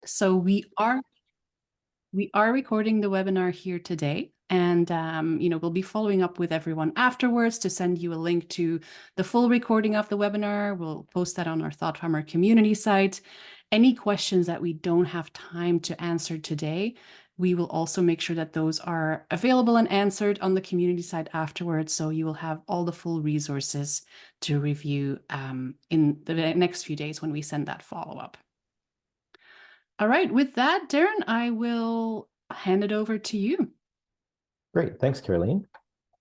So we are recording the webinar here today, and we'll be following up with everyone afterwards to send you a link to the full recording of the webinar. We'll post that on our ThoughtFarmer community site. Any questions that we don't have time to answer today, we will also make sure that those are available and answered on the community site afterwards. So you will have all the full resources to review in the next few days when we send that follow-up. All right, with that, Darren, I will hand it over to you. Great, thanks, Caroline.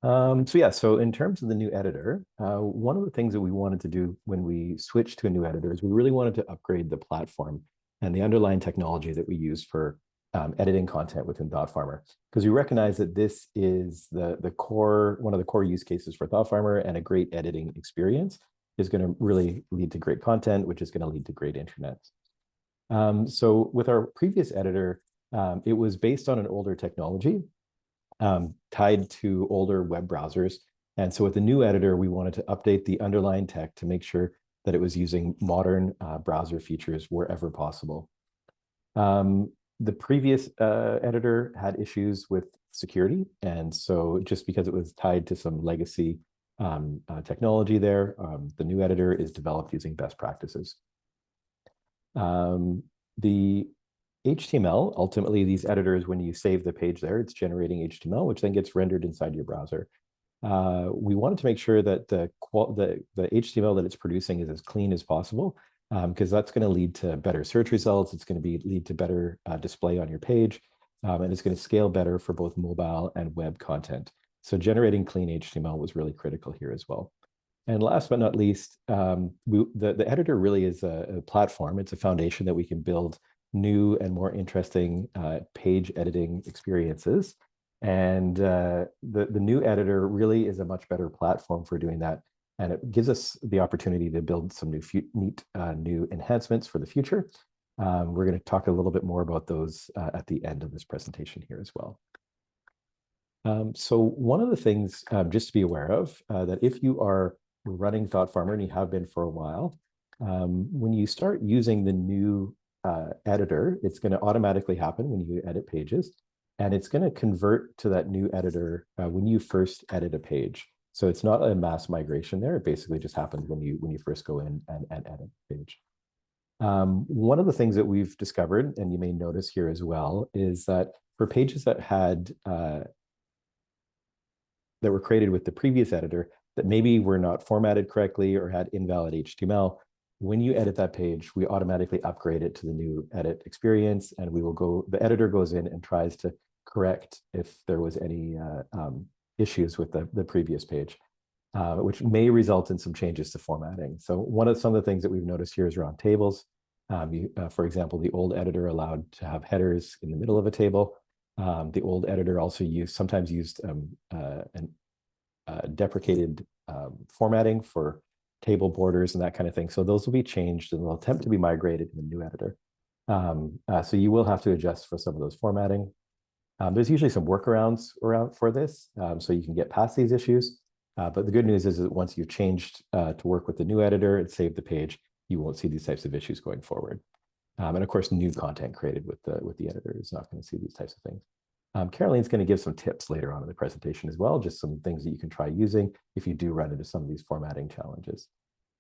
So in terms of the new editor, one of the things that we wanted to do when we switched to a new editor is we really wanted to upgrade the platform and the underlying technology that we use for editing content within ThoughtFarmer, because we recognize that this is the core, one of the core use cases for ThoughtFarmer, and a great editing experience is going to really lead to great content, which is going to lead to great internet. So with our previous editor, it was based on an older technology tied to older web browsers. And so with the new editor, we wanted to update the underlying tech to make sure that it was using modern browser features wherever possible. The previous editor had issues with security. And so just because it was tied to some legacy technology there, the new editor is developed using best practices. The HTML, ultimately, these editors, when you save the page there, it's generating HTML, which then gets rendered inside your browser. We wanted to make sure that the HTML that it's producing is as clean as possible, because that's going to lead to better search results. It's going to lead to better display on your page, and it's going to scale better for both mobile and web content. So generating clean HTML was really critical here as well. And last but not least, the editor really is a platform. It's a foundation that we can build new and more interesting page editing experiences. And the new editor really is a much better platform for doing that. And it gives us the opportunity to build some neat new enhancements for the future. We're going to talk a little bit more about those at the end of this presentation here as well. So one of the things just to be aware of, that if you are running ThoughtFarmer, and you have been for a while, when you start using the new editor, it's going to automatically happen when you edit pages, and it's going to convert to that new editor when you first edit a page. So it's not a mass migration there. It basically just happens when you first go in and edit the page. One of the things that we've discovered, and you may notice here as well, is that for pages that had that were created with the previous editor that maybe were not formatted correctly or had invalid HTML, when you edit that page, we automatically upgrade it to the new edit experience, and the editor goes in and tries to correct if there was any issues with the previous page, which may result in some changes to formatting. So some of the things that we've noticed here is around tables. For example, the old editor allowed to have headers in the middle of a table. The old editor also sometimes used deprecated formatting for table borders and that kind of thing. So those will be changed, and they'll attempt to be migrated in the new editor. So you will have to adjust for some of those formatting. There's usually some workarounds around for this, so you can get past these issues. But the good news is that once you've changed to work with the new editor and saved the page, you won't see these types of issues going forward. And of course, new content created with the editor is not going to see these types of things. Caroline's going to give some tips later on in the presentation as well, just some things that you can try using if you do run into some of these formatting challenges.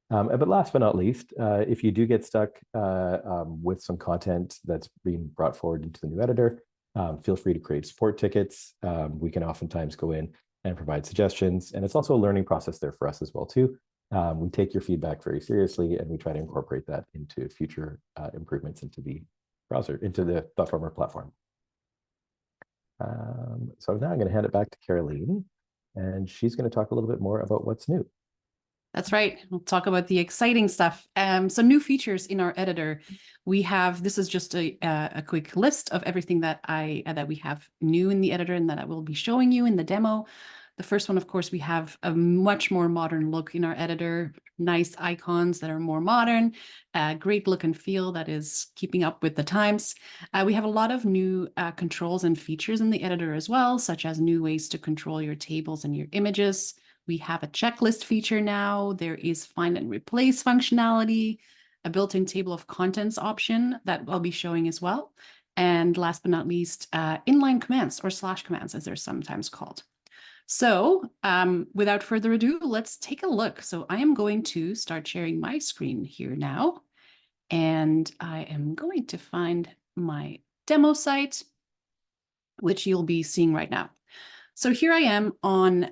But last but not least, if you do get stuck with some content that's being brought forward into the new editor, feel free to create support tickets. We can oftentimes go in and provide suggestions, and it's also a learning process there for us as well too. We take your feedback very seriously, and we try to incorporate that into future improvements into the browser, into the ThoughtFarmer platform. So now I'm going to hand it back to Caroline, and she's going to talk a little bit more about what's new. That's right. We'll talk about the exciting stuff. Some new features in our editor. This is just a quick list of everything that we have new in the editor and that I will be showing you in the demo. The first one, of course, we have a much more modern look in our editor, nice icons that are more modern, great look and feel that is keeping up with the times. We have a lot of new controls and features in the editor as well, such as new ways to control your tables and your images. We have a checklist feature now. There is find and replace functionality. a built-in table of contents option that I'll be showing as well. And last but not least, inline commands or slash commands, as they're sometimes called. So without further ado, let's take a look. So I am going to start sharing my screen here now. And I am going to find my demo site, which you'll be seeing right now. So here I am on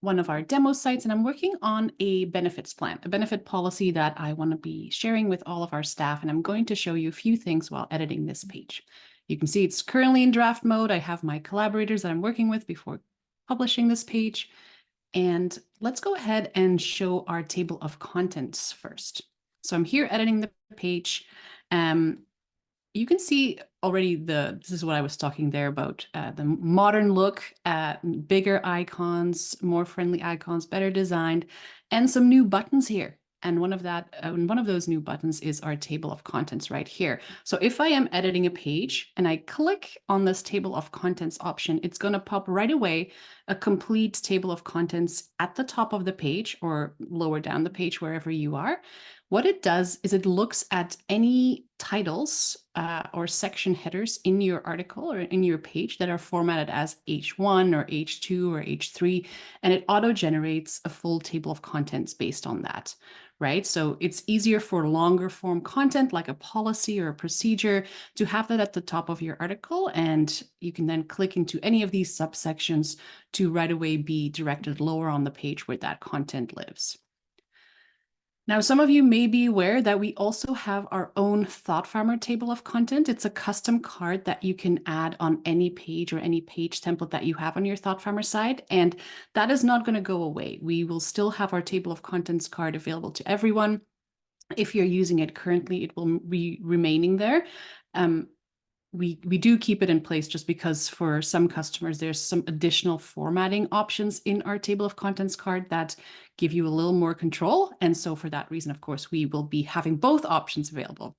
one of our demo sites, and I'm working on a benefits plan, a benefit policy that I want to be sharing with all of our staff. And I'm going to show you a few things while editing this page. You can see it's currently in draft mode. I have my collaborators that I'm working with before publishing this page. And let's go ahead and show our table of contents first. So I'm here editing the page. You can see already this is what I was talking there about, the modern look, bigger icons, more friendly icons, better designed, and some new buttons here. And one of those new buttons is our table of contents right here. So if I am editing a page and I click on this table of contents option, it's going to pop right away a complete table of contents at the top of the page or lower down the page, wherever you are. What it does is it looks at any titles or section headers in your article or in your page that are formatted as H1 or H2 or H3, and it auto-generates a full table of contents based on that, right? So it's easier for longer form content like a policy or a procedure to have that at the top of your article, and you can then click into any of these subsections to right away be directed lower on the page where that content lives. Now, some of you may be aware that we also have our own ThoughtFarmer table of content. It's a custom card that you can add on any page or any page template that you have on your ThoughtFarmer side, and that is not going to go away. We will still have our table of contents card available to everyone. If you're using it currently, it will be remaining there. We do keep it in place just because for some customers, there's some additional formatting options in our table of contents card that give you a little more control. And so for that reason, of course, we will be having both options available.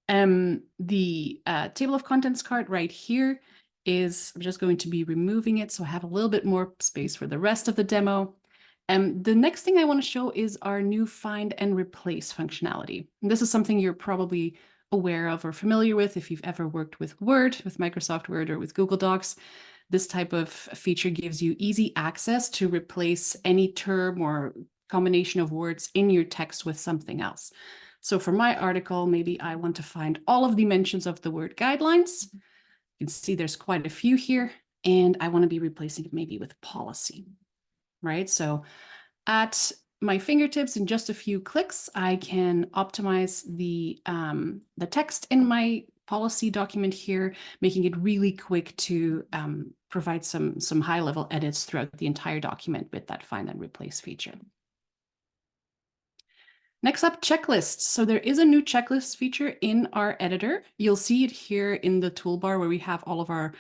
The table of contents card right here is, I'm just going to be removing it so I have a little bit more space for the rest of the demo. The next thing I want to show is our new find and replace functionality. And this is something you're probably aware of or familiar with if you've ever worked with Word, with Microsoft Word, or with Google Docs. This type of feature gives you easy access to replace any term or combination of words in your text with something else. So for my article, maybe I want to find all of the mentions of the word guidelines. You can see there's quite a few here, and I want to be replacing it maybe with policy, right? So at my fingertips, in just a few clicks, I can optimize the text in my policy document here, making it really quick to provide some high-level edits throughout the entire document with that find and replace feature. Next up, checklists. So there is a new checklist feature in our editor. You'll see it here in the toolbar where we have all of our,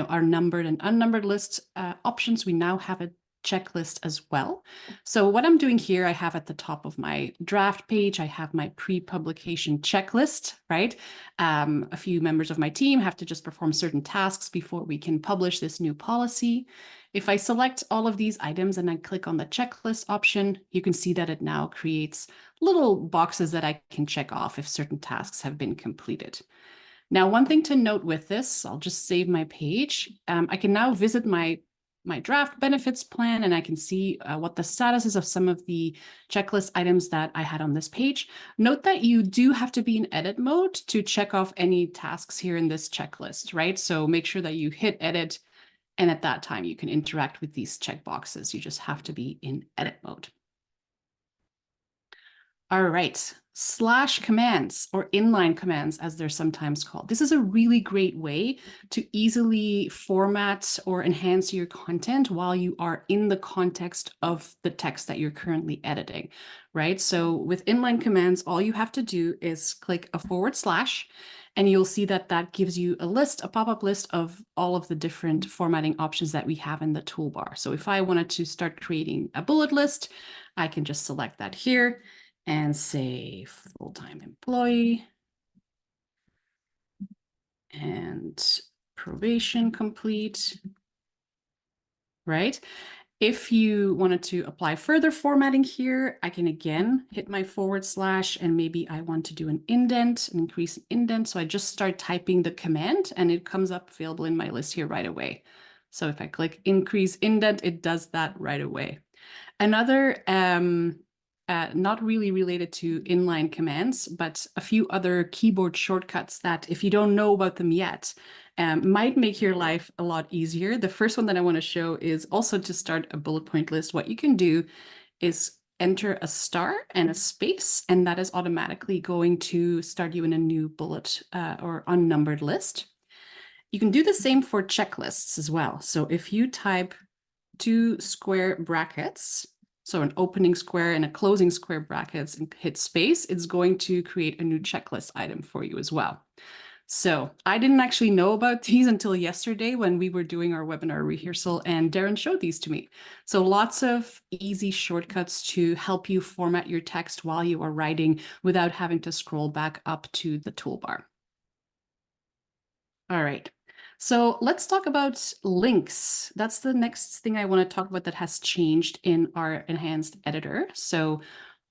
our numbered and unnumbered list options. We now have a checklist as well. So what I'm doing here, I have at the top of my draft page, I have my pre-publication checklist, right? A few members of my team have to just perform certain tasks before we can publish this new policy. If I select all of these items and I click on the checklist option, you can see that it now creates little boxes that I can check off if certain tasks have been completed. Now, one thing to note with this, I'll just save my page. I can now visit my draft benefits plan, and I can see what the status is of some of the checklist items that I had on this page. Note that you do have to be in edit mode to check off any tasks here in this checklist, right? So make sure that you hit edit, and at that time you can interact with these checkboxes. You just have to be in edit mode. All right, slash commands or inline commands, as they're sometimes called. This is a really great way to easily format or enhance your content while you are in the context of the text that you're currently editing, right? So with inline commands, all you have to do is click a /, and you'll see that that gives you a pop-up list of all of the different formatting options that we have in the toolbar. So if I wanted to start creating a bullet list, I can just select that here and say full-time employee and probation complete, right? If you wanted to apply further formatting here, I can again hit my / and maybe I want to do an indent, an increase in indent. So I just start typing the command and it comes up available in my list here right away. So if I click increase indent, it does that right away. Another, not really related to inline commands, but a few other keyboard shortcuts that if you don't know about them yet, might make your life a lot easier. The first one that I want to show is also to start a bullet point list. What you can do is enter a star and a space, and that is automatically going to start you in a new bullet or unnumbered list. You can do the same for checklists as well. So if you type 2 square brackets, so an opening square and a closing square brackets, and hit space, it's going to create a new checklist item for you as well. So I didn't actually know about these until yesterday when we were doing our webinar rehearsal and Darren showed these to me. So lots of easy shortcuts to help you format your text while you are writing without having to scroll back up to the toolbar. All right. So let's talk about links. That's the next thing I want to talk about that has changed in our enhanced editor. So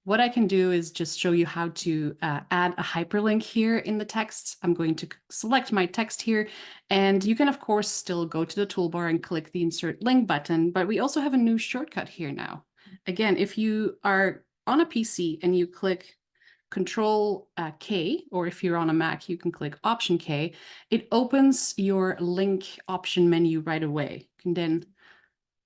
what I can do is just show you how to add a hyperlink here in the text. I'm going to select my text here, and you can, of course, still go to the toolbar and click the Insert Link button, but we also have a new shortcut here now. Again, if you are on a PC and you click Control K, or if you're on a Mac, you can click Option K, it opens your link option menu right away. You can then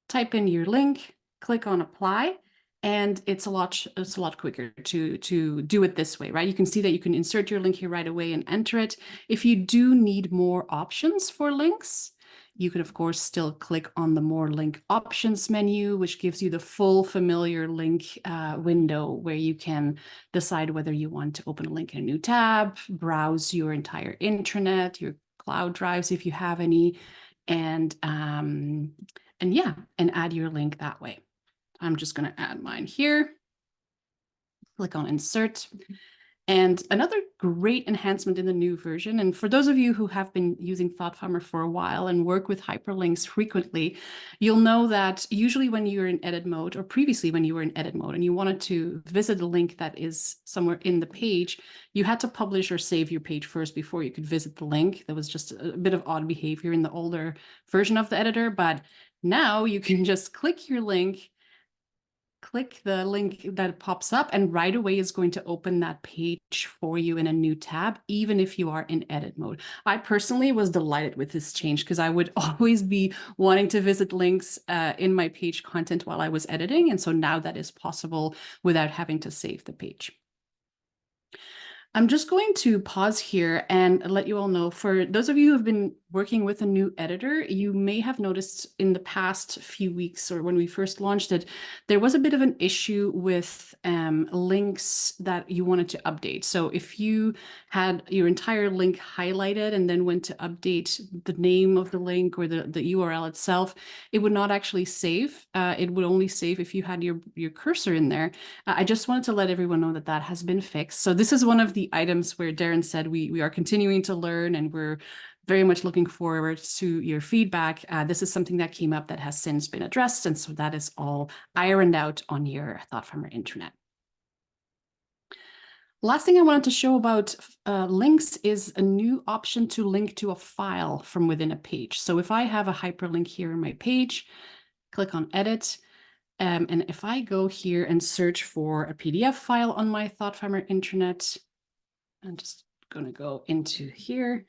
type in your link, click on Apply, and it's a lot quicker to do it this way, right? You can see that you can insert your link here right away and enter it. If you do need more options for links, you can, of course, still click on the More Link Options menu, which gives you the full familiar link window where you can decide whether you want to open a link in a new tab, browse your entire intranet, your cloud drives if you have any, and yeah, and add your link that way. I'm just going to add mine here. Click on Insert. And another great enhancement in the new version, and for those of you who have been using ThoughtFarmer for a while and work with hyperlinks frequently, you'll know that usually when you're in edit mode, or previously when you were in edit mode and you wanted to visit a link that is somewhere in the page, you had to publish or save your page first before you could visit the link. That was just a bit of odd behavior in the older version of the editor, but now you can just click your link, click the link that pops up, and right away is going to open that page for you in a new tab, even if you are in edit mode. I personally was delighted with this change because I would always be wanting to visit links in my page content while I was editing. And so now that is possible without having to save the page. I'm just going to pause here and let you all know, for those of you who have been working with a new editor, you may have noticed in the past few weeks, or when we first launched it, there was a bit of an issue with links that you wanted to update. So if you had your entire link highlighted and then went to update the name of the link or the URL itself, it would not actually save. It would only save if you had your cursor in there. I just wanted to let everyone know that that has been fixed. So this is one of the items where Darren said we are continuing to learn, and we're very much looking forward to your feedback. This is something that came up that has since been addressed, and so that is all ironed out on your ThoughtFarmer intranet. Last thing I wanted to show about links is a new option to link to a file from within a page. So if I have a hyperlink here in my page, click on Edit, and if I go here and search for a PDF file on my ThoughtFarmer intranet, I'm just going to go into here.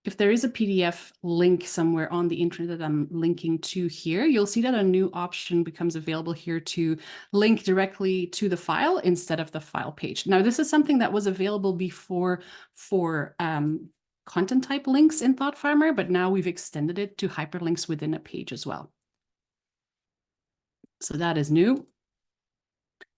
If there is a PDF link somewhere on the intranet that I'm linking to here, you'll see that a new option becomes available here to link directly to the file instead of the file page. Now, this is something that was available before for content type links in ThoughtFarmer, but now we've extended it to hyperlinks within a page as well. So that is new.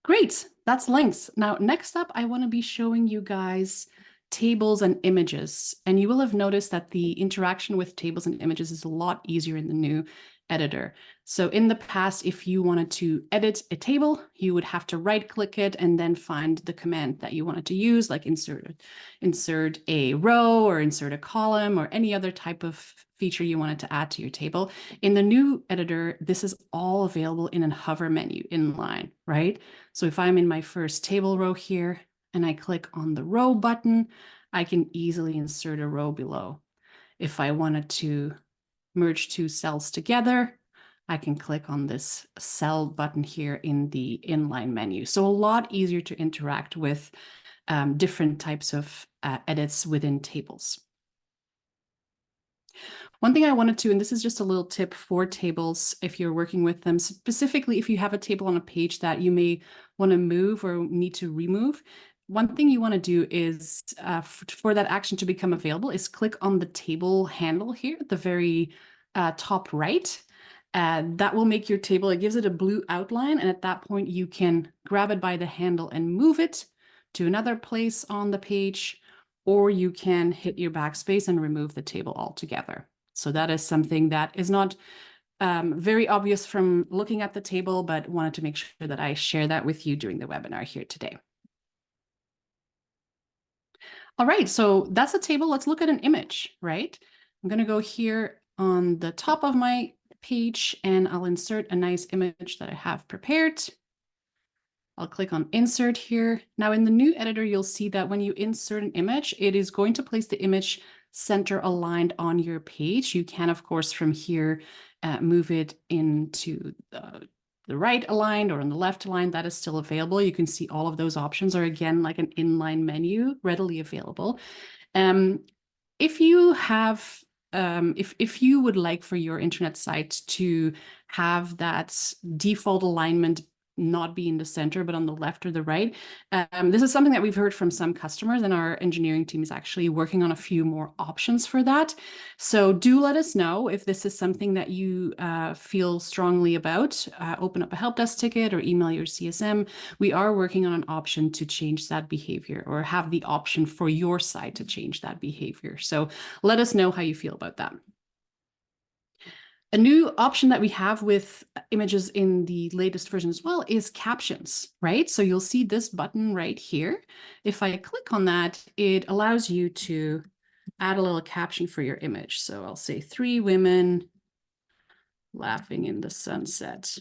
Great, that's links. Now, next up, I want to be showing you guys tables and images. And you will have noticed that the interaction with tables and images is a lot easier in the new editor. So in the past, if you wanted to edit a table, you would have to right click it and then find the command that you wanted to use, like insert a row or insert a column or any other type of feature you wanted to add to your table. In the new editor, this is all available in a hover menu inline, right? So if I'm in my first table row here and I click on the row button, I can easily insert a row below. If I wanted to merge two cells together, I can click on this cell button here in the inline menu. So a lot easier to interact with different types of edits within tables. One thing I wanted to, and this is just a little tip for tables if you're working with them, specifically if you have a table on a page that you may want to move or need to remove, one thing you want to do is for that action to become available is click on the table handle here at the very top right. That will make your table, it gives it a blue outline, and at that point you can grab it by the handle and move it to another place on the page, or you can hit your backspace and remove the table altogether. So that is something that is not very obvious from looking at the table, but wanted to make sure that I share that with you during the webinar here today. All right, so that's a table. Let's look at an image, right? I'm going to go here on the top of my page and I'll insert a nice image that I have prepared. I'll click on insert here. Now in the new editor, you'll see that when you insert an image, it is going to place the image center aligned on your page. You can, of course, from here, move it into the right aligned or on the left aligned. That is still available. You can see all of those options are, again, like an inline menu, readily available. If you have if you would like for your intranet site to have that default alignment not be in the center, but on the left or the right. This is something that we've heard from some customers, and our engineering team is actually working on a few more options for that. So do let us know if this is something that you feel strongly about. Open up a help desk ticket or email your CSM. We are working on an option to change that behavior, or have the option for your site to change that behavior. So let us know how you feel about that. A new option that we have with images in the latest version as well is captions, right? So you'll see this button right here. If I click on that, it allows you to add a little caption for your image. So I'll say 3 women laughing in the sunset.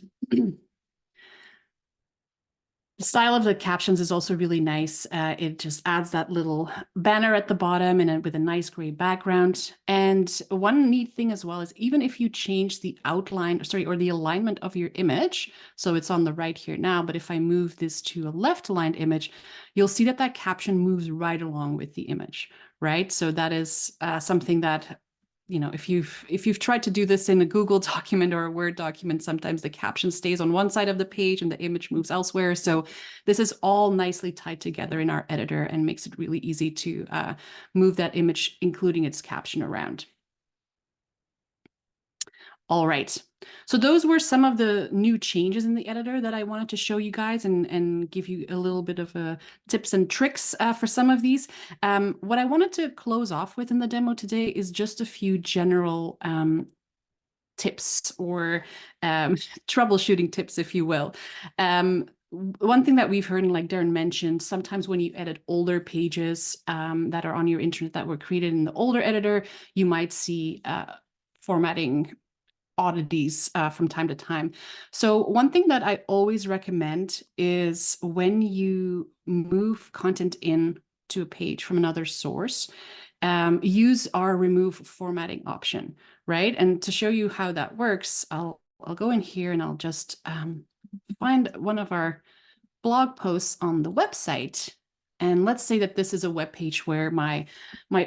The style of the captions is also really nice. It just adds that little banner at the bottom and with a nice gray background. And one neat thing as well is even if you change the outline, or the alignment of your image, so it's on the right here now, but if I move this to a left aligned image, you'll see that that caption moves right along with the image, right? So that is something that, you know, if you've tried to do this in a Google document or a Word document, sometimes the caption stays on one side of the page and the image moves elsewhere. So this is all nicely tied together in our editor and makes it really easy to move that image, including its caption, around. All right, so those were some of the new changes in the editor that I wanted to show you guys and give you a little bit of tips and tricks for some of these. What I wanted to close off with in the demo today is just a few general tips or troubleshooting tips, if you will. One thing that we've heard, and like Darren mentioned, sometimes when you edit older pages that are on your intranet that were created in the older editor, you might see formatting oddities from time to time. So one thing that I always recommend is when you move content in to a page from another source, use our remove formatting option, right? And to show you how that works, I'll go in here and I'll just find one of our blog posts on the website. And let's say that this is a web page where my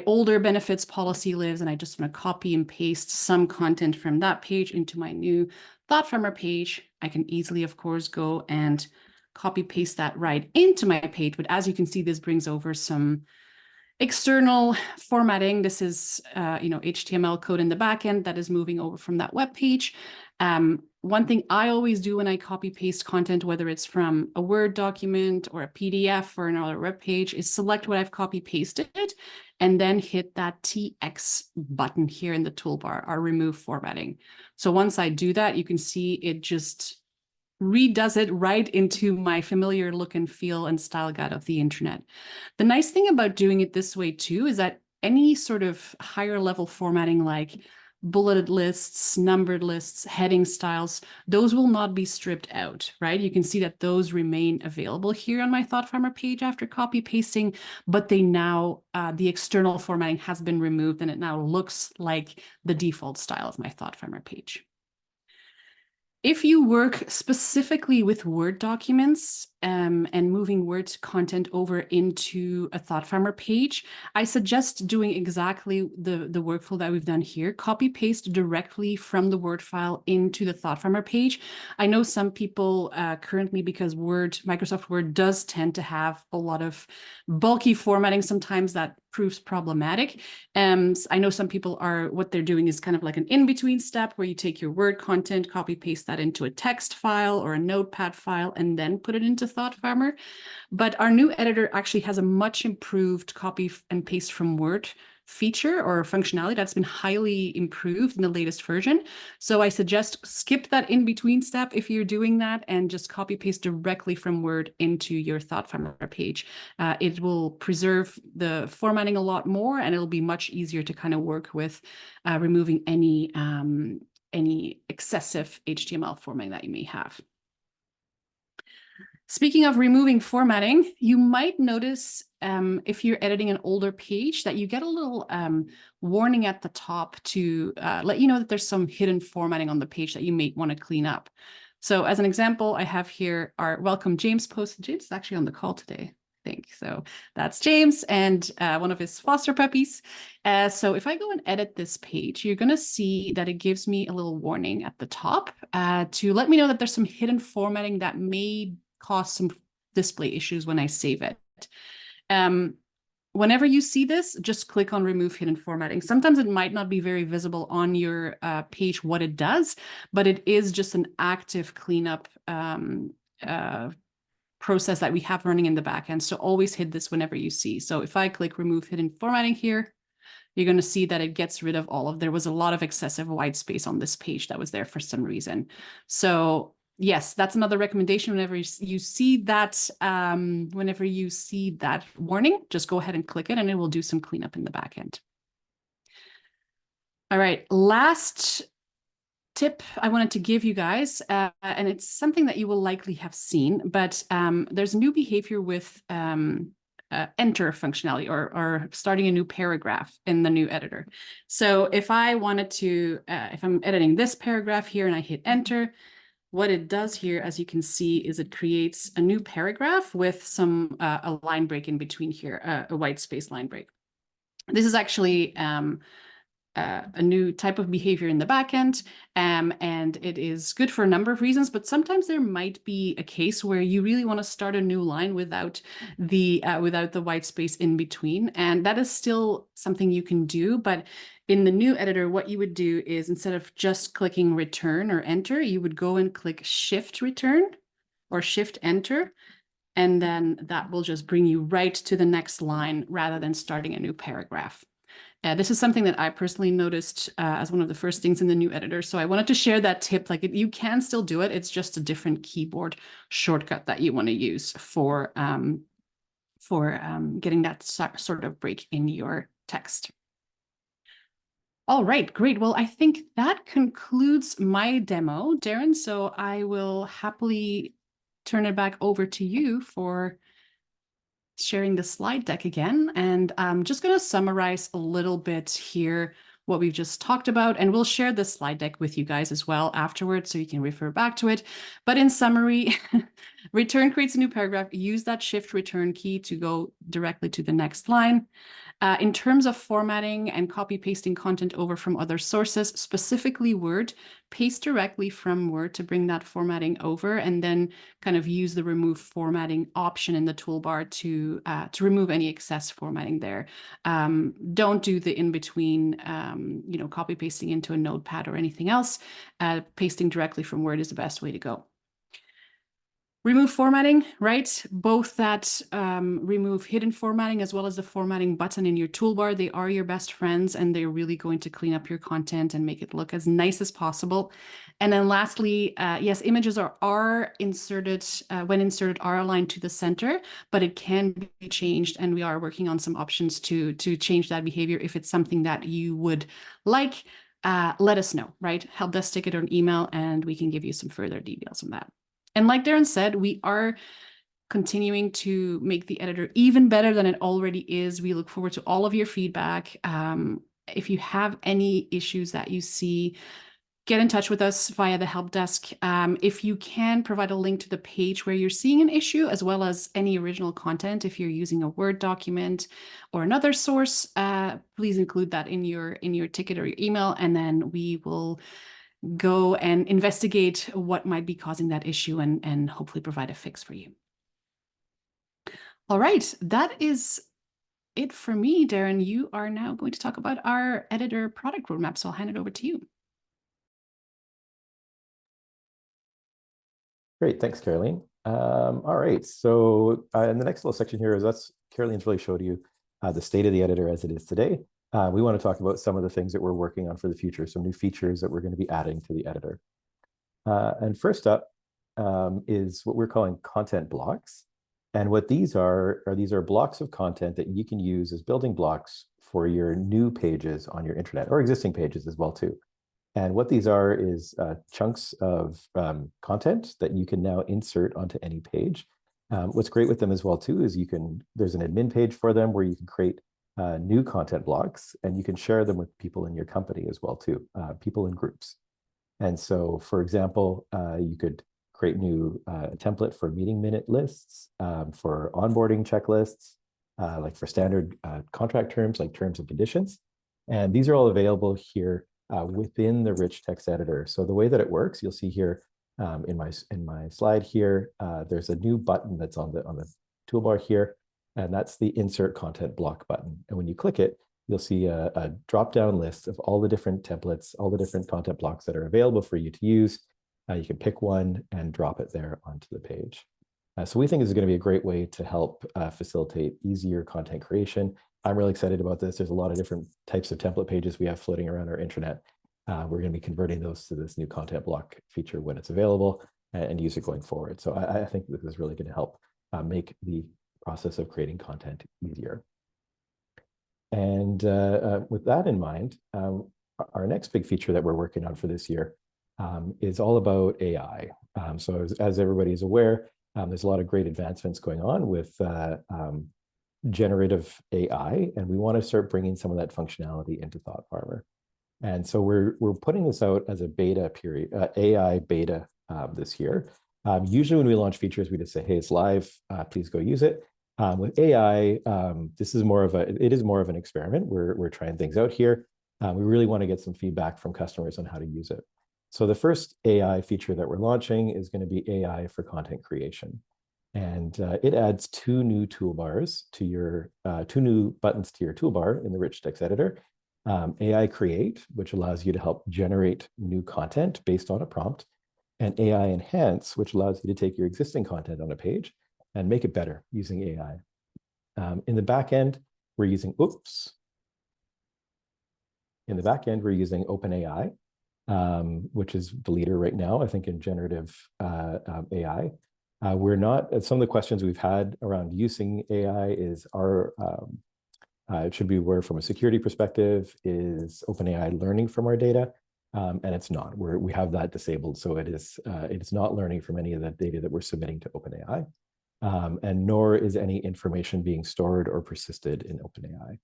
older benefits policy lives, and I just want to copy and paste some content from that page into my new ThoughtFarmer page. I can easily, of course, go and copy paste that right into my page. But as you can see, this brings over some external formatting. This is HTML code in the backend that is moving over from that web page. One thing I always do when I copy paste content, whether it's from a Word document or a PDF or another web page, is select what I've copy pasted and then hit that TX button here in the toolbar, or remove formatting. So once I do that, you can see it just redoes it right into my familiar look and feel and style guide of the intranet. The nice thing about doing it this way too is that any sort of higher level formatting like bulleted lists, numbered lists, heading styles, those will not be stripped out, right? You can see that those remain available here on my ThoughtFarmer page after copy pasting, but they now, the external formatting has been removed and it now looks like the default style of my ThoughtFarmer page. If you work specifically with Word documents and moving Word content over into a ThoughtFarmer page, I suggest doing exactly the workflow that we've done here. Copy paste directly from the Word file into the ThoughtFarmer page. I know some people currently, because Microsoft Word does tend to have a lot of bulky formatting, sometimes that proves problematic. I know some people what they're doing is kind of like an in-between step where you take your Word content, copy paste that into a text file or a notepad file, and then put it into ThoughtFarmer. But our new editor actually has a much improved copy and paste from Word feature or functionality that's been highly improved in the latest version. So I suggest skip that in-between step if you're doing that and just copy paste directly from Word into your ThoughtFarmer page. It will preserve the formatting a lot more, and it'll be much easier to kind of work with removing any excessive HTML formatting that you may have. Speaking of removing formatting, you might notice if you're editing an older page that you get a little warning at the top to let you know that there's some hidden formatting on the page that you may want to clean up. So as an example, I have here our welcome James post. James is actually on the call today, I think. So that's James and one of his foster puppies. So if I go and edit this page, you're going to see that it gives me a little warning at the top to let me know that there's some hidden formatting that may cause some display issues when I save it. Whenever you see this, just click on remove hidden formatting. Sometimes it might not be very visible on your page what it does, but it is just an active cleanup process that we have running in the backend. So always hit this whenever you see. So if I click remove hidden formatting here, you're going to see that it gets rid of there was a lot of excessive white space on this page that was there for some reason. So yes, that's another recommendation. Whenever you see that, warning, just go ahead and click it and it will do some cleanup in the back end. All right, last tip I wanted to give you guys, and it's something that you will likely have seen, but there's a new behavior with enter functionality or starting a new paragraph in the new editor. So if I wanted to, if I'm editing this paragraph here and I hit enter, what it does here, as you can see, is it creates a new paragraph with some a line break in between here, a white space line break. This is actually a new type of behavior in the backend, and it is good for a number of reasons, but sometimes there might be a case where you really want to start a new line without the white space in between, and that is still something you can do. But in the new editor, what you would do is instead of just clicking return or enter, you would go and click shift return or shift enter, and then that will just bring you right to the next line rather than starting a new paragraph. This is something that I personally noticed as one of the first things in the new editor. So I wanted to share that tip. Like you can still do it. It's just a different keyboard shortcut that you want to use for getting that sort of break in your text. All right, great. Well, I think that concludes my demo, Darren. So I will happily turn it back over to you for sharing the slide deck again. And I'm just going to summarize a little bit here what we've just talked about, and we'll share the slide deck with you guys as well afterwards so you can refer back to it. But in summary, return creates a new paragraph. Use that shift return key to go directly to the next line. In terms of formatting and copy pasting content over from other sources, specifically Word, paste directly from Word to bring that formatting over, and then kind of use the remove formatting option in the toolbar to remove any excess formatting there. Don't do the in-between, copy pasting into a notepad or anything else. Pasting directly from Word is the best way to go. Remove formatting, right? Both that remove hidden formatting as well as the formatting button in your toolbar. They are your best friends, and they're really going to clean up your content and make it look as nice as possible. And then lastly, yes, images are inserted, when inserted, are aligned to the center, but it can be changed. And we are working on some options to change that behavior. If it's something that you would like, let us know, right? Help desk ticket or an email, and we can give you some further details on that. And like Darren said, we are continuing to make the editor even better than it already is. We look forward to all of your feedback. If you have any issues that you see, get in touch with us via the help desk. If you can provide a link to the page where you're seeing an issue, as well as any original content, if you're using a Word document or another source, please include that in your ticket or your email, and then we will go and investigate what might be causing that issue and hopefully provide a fix for you. All right, that is it for me, Darren. You are now going to talk about our editor product roadmap, so I'll hand it over to you. Great, thanks, Caroline. All right, so in the next little section here is Caroline's really showed you the state of the editor as it is today. We want to talk about some of the things that we're working on for the future, some new features that we're going to be adding to the editor. And first up is what we're calling content blocks. And what these are blocks of content that you can use as building blocks for your new pages on your intranet, or existing pages as well too. And what these are is chunks of content that you can now insert onto any page. What's great with them as well too is there's an admin page for them where you can create new content blocks, and you can share them with people in your company as well too, people in groups. And so, for example, you could create new template for meeting minute lists, for onboarding checklists, like for standard contract terms, like terms and conditions. And these are all available here within the rich text editor. So the way that it works, you'll see here in my slide here, there's a new button that's on the toolbar here, and that's the insert content block button. And when you click it, you'll see a drop-down list of all the different templates, all the different content blocks that are available for you to use. You can pick one and drop it there onto the page. So we think this is going to be a great way to help facilitate easier content creation. I'm really excited about this. There's a lot of different types of template pages we have floating around our intranet. We're going to be converting those to this new content block feature when it's available, and use it going forward. So I think this is really going to help make the process of creating content easier. And with that in mind, our next big feature that we're working on for this year is all about AI. So as everybody is aware, there's a lot of great advancements going on with generative AI, and we want to start bringing some of that functionality into ThoughtFarmer. And so we're putting this out as a beta period, AI beta this year. Usually when we launch features, we just say, hey, it's live, please go use it. With AI, this is more of an experiment. We're trying things out here. We really want to get some feedback from customers on how to use it. So the first AI feature that we're launching is going to be AI for content creation. And it adds two new buttons to your toolbar in the rich text editor. AI Create, which allows you to help generate new content based on a prompt, and AI Enhance, which allows you to take your existing content on a page and make it better using AI. In the back end, we're using OpenAI, which is the leader right now, I think, in generative AI. Some of the questions we've had around using AI is it should be aware from a security perspective, is OpenAI learning from our data? And it's not. We have that disabled, so it is not learning from any of the data that we're submitting to OpenAI. And nor is any information being stored or persisted in OpenAI.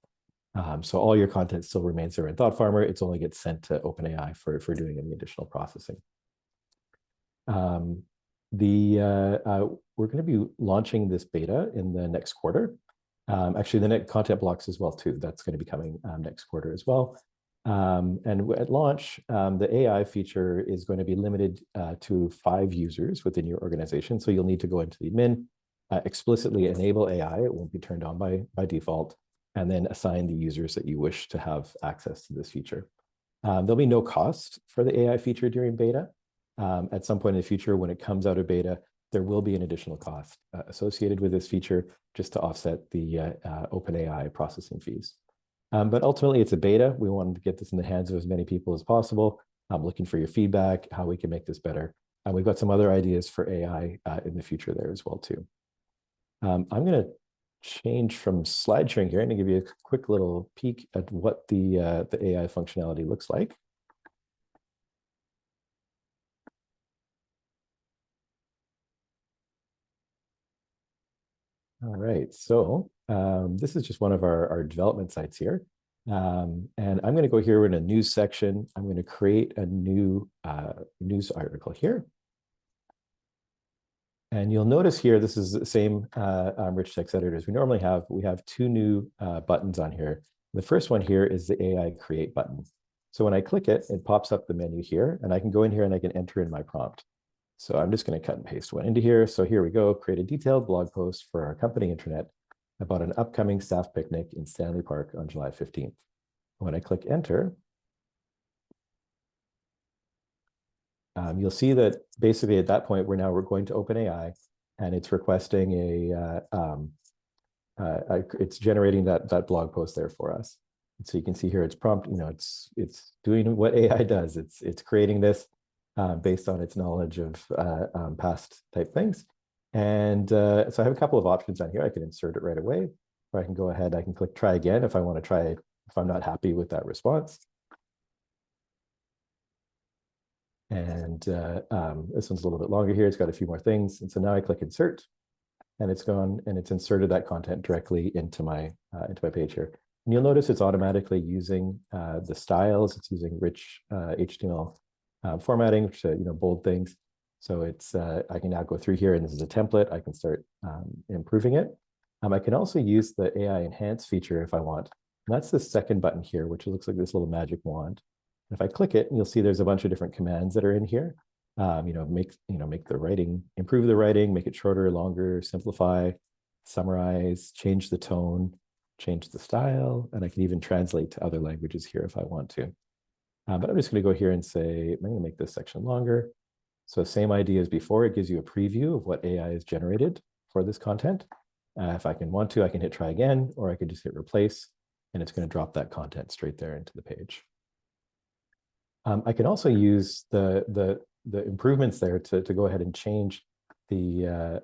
So all your content still remains there in ThoughtFarmer. It only gets sent to OpenAI for doing any additional processing. We're going to be launching this beta in the next quarter. Actually, the next content blocks as well too. That's going to be coming next quarter as well. And at launch, the AI feature is going to be limited to 5 users within your organization. So you'll need to go into the admin, explicitly enable AI. It won't be turned on by default, and then assign the users that you wish to have access to this feature. There'll be no cost for the AI feature during beta. At some point in the future, when it comes out of beta, there will be an additional cost associated with this feature just to offset the OpenAI processing fees. But ultimately, it's a beta. We wanted to get this in the hands of as many people as possible. I'm looking for your feedback, how we can make this better. And we've got some other ideas for AI in the future there as well, too. I'm going to change from slide sharing here and give you a quick little peek at what the AI functionality looks like. All right, so this is just one of our development sites here. And I'm going to go here in a news section. I'm going to create a new news article here. And you'll notice here, this is the same rich text editor as we normally have. We have 2 new buttons on here. The first one here is the AI create button. So when I click it, it pops up the menu here, and I can go in here and I can enter in my prompt. So I'm just going to cut and paste one into here. So here we go, create a detailed blog post for our company Intranet about an upcoming staff picnic in Stanley Park on July 15th. When I click enter, you'll see that basically at that point, we're going to OpenAI, and it's requesting it's generating that blog post there for us. And so you can see here, it's prompt, it's doing what AI does. It's creating this based on its knowledge of past type things. And so I have a couple of options on here. I can insert it right away, or I can go ahead, I can click try again if I want to try it, if I'm not happy with that response. And this one's a little bit longer here. It's got a few more things. And so now I click insert, and it's gone and it's inserted that content directly into my page here. And you'll notice it's automatically using the styles. It's using rich HTML formatting to bold things. So it's I can now go through here, and this is a template. I can start improving it. I can also use the AI enhance feature if I want. And that's the second button here, which looks like this little magic wand. If I click it, you'll see there's a bunch of different commands that are in here. Make the writing, improve the writing, make it shorter, longer, simplify, summarize, change the tone, change the style, and I can even translate to other languages here if I want to. But I'm just going to go here and say, I'm going to make this section longer. So same idea as before, it gives you a preview of what AI has generated for this content. If I want to, I can hit try again, or I could just hit replace, and it's going to drop that content straight there into the page. I can also use the improvements there to go ahead and change the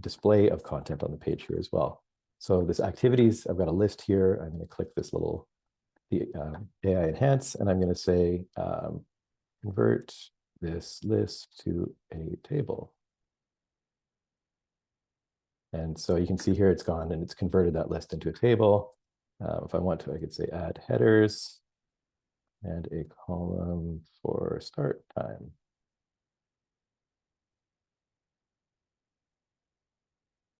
display of content on the page here as well. So this activities, I've got a list here. I'm going to click this little AI enhance, and I'm going to say convert this list to a table. And so you can see here it's gone and it's converted that list into a table. If I want to, I could say add headers and a column for start time.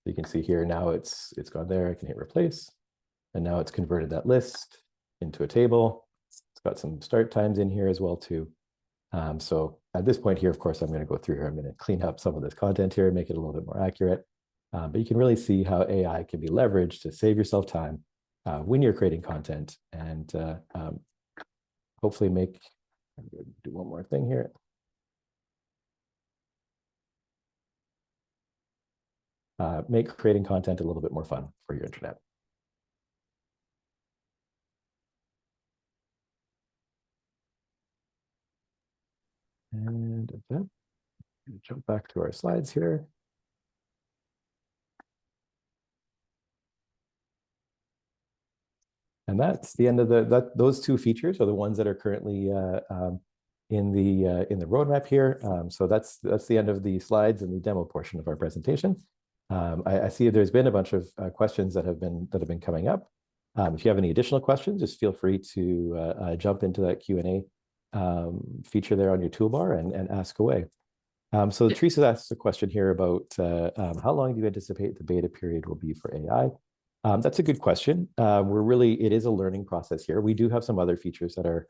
You can see here now it's gone there. I can hit replace, and now it's converted that list into a table. It's got some start times in here as well too. So at this point here, of course, I'm going to go through here. I'm going to clean up some of this content here, make it a little bit more accurate. But you can really see how AI can be leveraged to save yourself time when you're creating content, and hopefully I'm going to do one more thing here. Make creating content a little bit more fun for your Intranet. And then jump back to our slides here. And that's the end of those 2 features are the ones that are currently in the roadmap here. So that's the end of the slides and the demo portion of our presentation. I see there's been a bunch of questions that have been coming up. If you have any additional questions, just feel free to jump into that Q&A feature there on your toolbar and ask away. So Teresa asked a question here about how long do you anticipate the beta period will be for AI? That's a good question. It is a learning process here. We do have some other features that are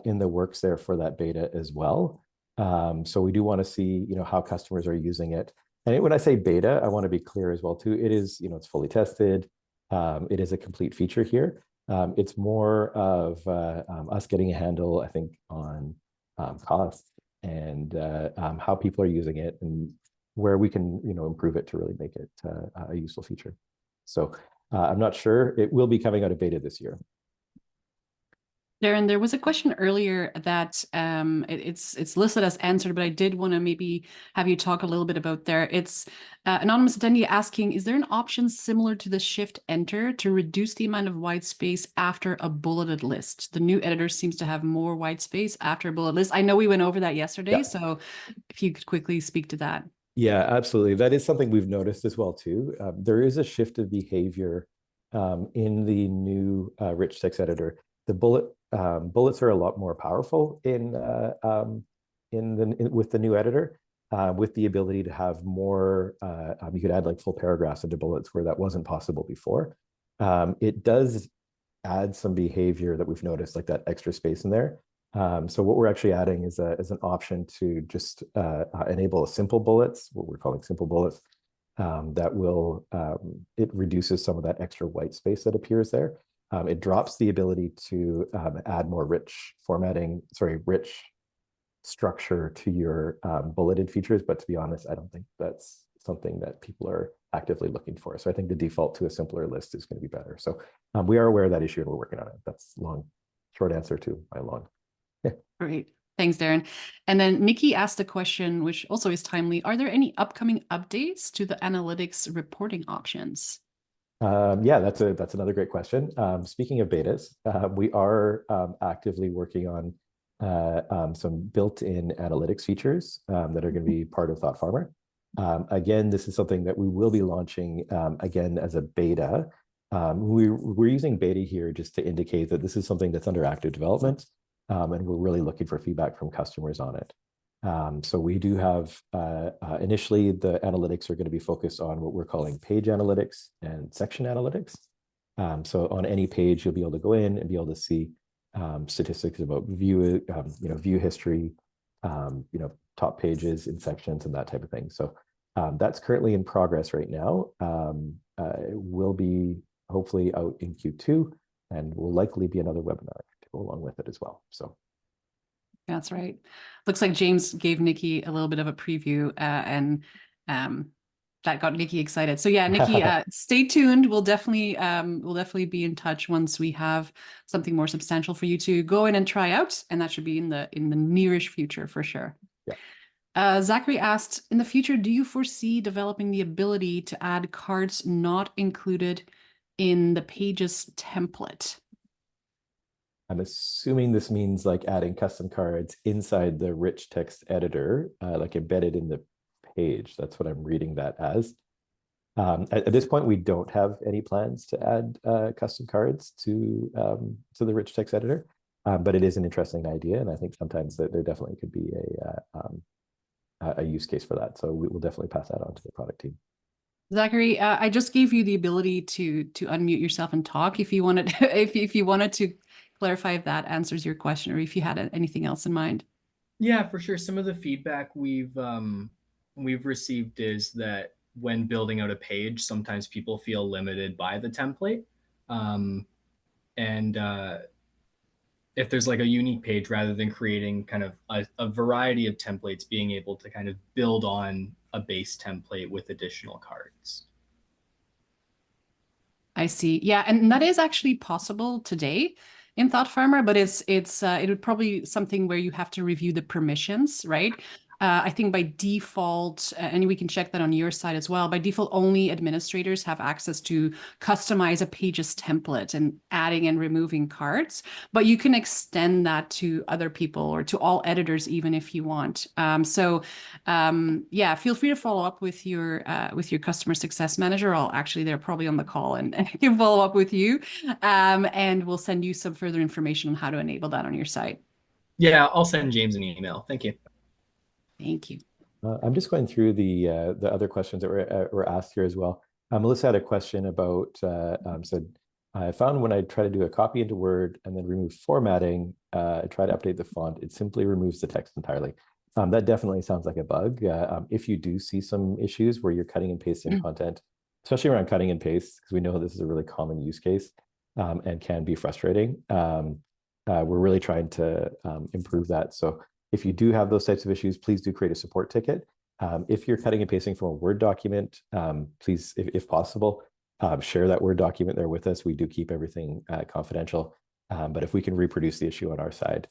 in the works there for that beta as well. So we do want to see, how customers are using it. And when I say beta, I want to be clear as well too. It is, it's fully tested. It is a complete feature here. It's more of us getting a handle, I think, on costs and how people are using it and where we can, improve it to really make it a useful feature. So I'm not sure. It will be coming out of beta this year. Darren, there was a question earlier that it's listed as answered, but I did want to maybe have you talk a little bit about there. It's anonymous attendee asking, is there an option similar to the Shift Enter to reduce the amount of white space after a bulleted list? The new editor seems to have more white space after a bullet list. I know we went over that yesterday, so if you could quickly speak to that. Yeah, absolutely. That is something we've noticed as well too. There is a shift of behavior in the new rich text editor. The bullets are a lot more powerful with the new editor, with the ability to have more. You could add like full paragraphs into bullets where that wasn't possible before. It does add some behavior that we've noticed, like that extra space in there. So what we're actually adding is an option to just enable simple bullets, what we're calling simple bullets, that will, it reduces some of that extra white space that appears there. It drops the ability to add more rich structure to your bulleted features. But to be honest, I don't think that's something that people are actively looking for. So I think the default to a simpler list is going to be better. So we are aware of that issue and we're working on it. That's short answer to my long. Great. Thanks, Darren. And then Nikki asked a question, which also is timely. Are there any upcoming updates to the analytics reporting options? Yeah, that's another great question. Speaking of betas, we are actively working on some built-in analytics features that are going to be part of ThoughtFarmer. Again, this is something that we will be launching again as a beta. We're using beta here just to indicate that this is something that's under active development, and we're really looking for feedback from customers on it. So we do have, initially the analytics are going to be focused on what we're calling page analytics and section analytics. So on any page, you'll be able to go in and be able to see statistics about view history, top pages in sections and that type of thing. So that's currently in progress right now. It will be hopefully out in Q2 and will likely be another webinar to go along with it as well. So. That's right. Looks like James gave Nikki a little bit of a preview and that got Nikki excited. So yeah, Nikki, stay tuned. We'll definitely be in touch once we have something more substantial for you to go in and try out. And that should be in the nearish future for sure. Yeah. Zachary asked, in the future, do you foresee developing the ability to add cards not included in the pages template? I'm assuming this means like adding custom cards inside the rich text editor, like embedded in the page. That's what I'm reading that as. At this point, we don't have any plans to add custom cards to the rich text editor, but it is an interesting idea, and I think sometimes there definitely could be a use case for that. So we will definitely pass that on to the product team. Zachary, I just gave you the ability to unmute yourself and talk if you wanted if you wanted to clarify if that answers your question or if you had anything else in mind. Yeah, for sure. Some of the feedback we've received is that when building out a page, sometimes people feel limited by the template. And if there's like a unique page, rather than creating kind of a variety of templates, being able to kind of build on a base template with additional cards. I see. Yeah, and that is actually possible today in ThoughtFarmer, but it would probably something where you have to review the permissions, right? I think by default, and we can check that on your side as well, by default, only administrators have access to customize a pages template and adding and removing cards, but you can extend that to other people or to all editors even if you want. Yeah, feel free to follow up with your customer success manager. They're probably on the call and can follow up with you, and we'll send you some further information on how to enable that on your site. Yeah, I'll send James an email. Thank you. Thank you. I'm just going through the other questions that were asked here as well. Melissa had a question about, said, I found when I try to do a copy into Word and then remove formatting, I try to update the font, it simply removes the text entirely. That definitely sounds like a bug. If you do see some issues where you're cutting and pasting content, especially around cutting and paste, because we know this is a really common use case and can be frustrating, we're really trying to improve that. So if you do have those types of issues, please do create a support ticket. If you're cutting and pasting from a Word document, please, if possible, share that Word document there with us. We do keep everything confidential, but if we can reproduce the issue on our side,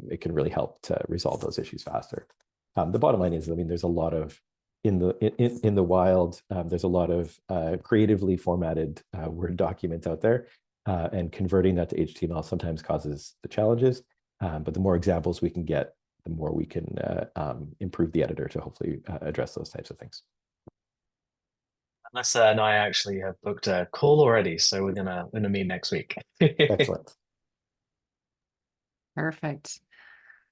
it can really help to resolve those issues faster. The bottom line is, I mean, there's a lot of, in the wild, there's a lot of creatively formatted Word documents out there, and converting that to HTML sometimes causes the challenges, but the more examples we can get, the more we can improve the editor to hopefully address those types of things. Melissa and I actually have booked a call already, so we're gonna meet next week. Excellent. Perfect.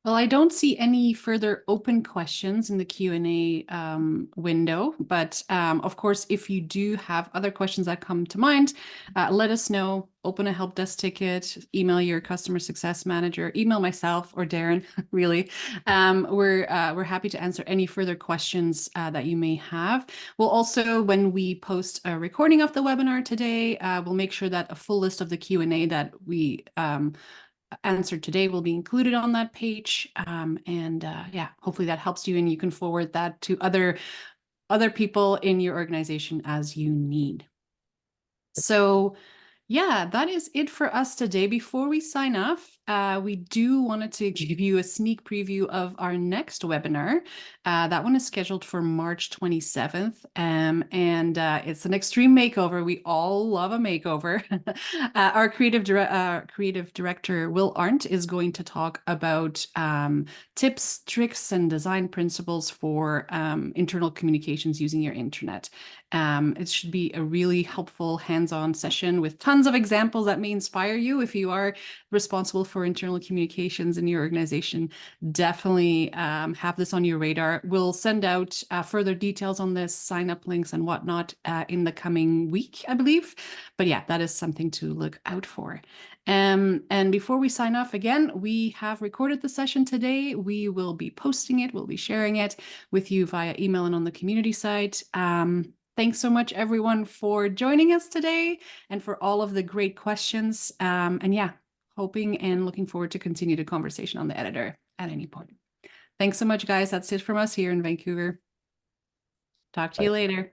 Well, I don't see any further open questions in the Q&A window, but of course, if you do have other questions that come to mind, let us know. Open a help desk ticket, email your customer success manager, email myself or Darren, really. We're happy to answer any further questions that you may have. We'll also, when we post a recording of the webinar today, we'll make sure that a full list of the Q&A that we answered today will be included on that page. Yeah, hopefully that helps you and you can forward that to other people in your organization as you need. So yeah, that is it for us today. Before we sign off, we do wanted to give you a sneak preview of our next webinar. That one is scheduled for March 27th, and it's an extreme makeover. We all love a makeover. Our creative director, Will Arndt, is going to talk about tips, tricks, and design principles for internal communications using your intranet. It should be a really helpful hands-on session with tons of examples that may inspire you. If you are responsible for internal communications in your organization, definitely have this on your radar. We'll send out further details on this, sign-up links and whatnot in the coming week, I believe. But yeah, that is something to look out for. And before we sign off again, we have recorded the session today. We will be posting it. We'll be sharing it with you via email and on the community site. Thanks so much, everyone, for joining us today and for all of the great questions. And yeah, hoping and looking forward to continue the conversation on the editor at any point. Thanks so much, guys. That's it from us here in Vancouver. Talk to you later.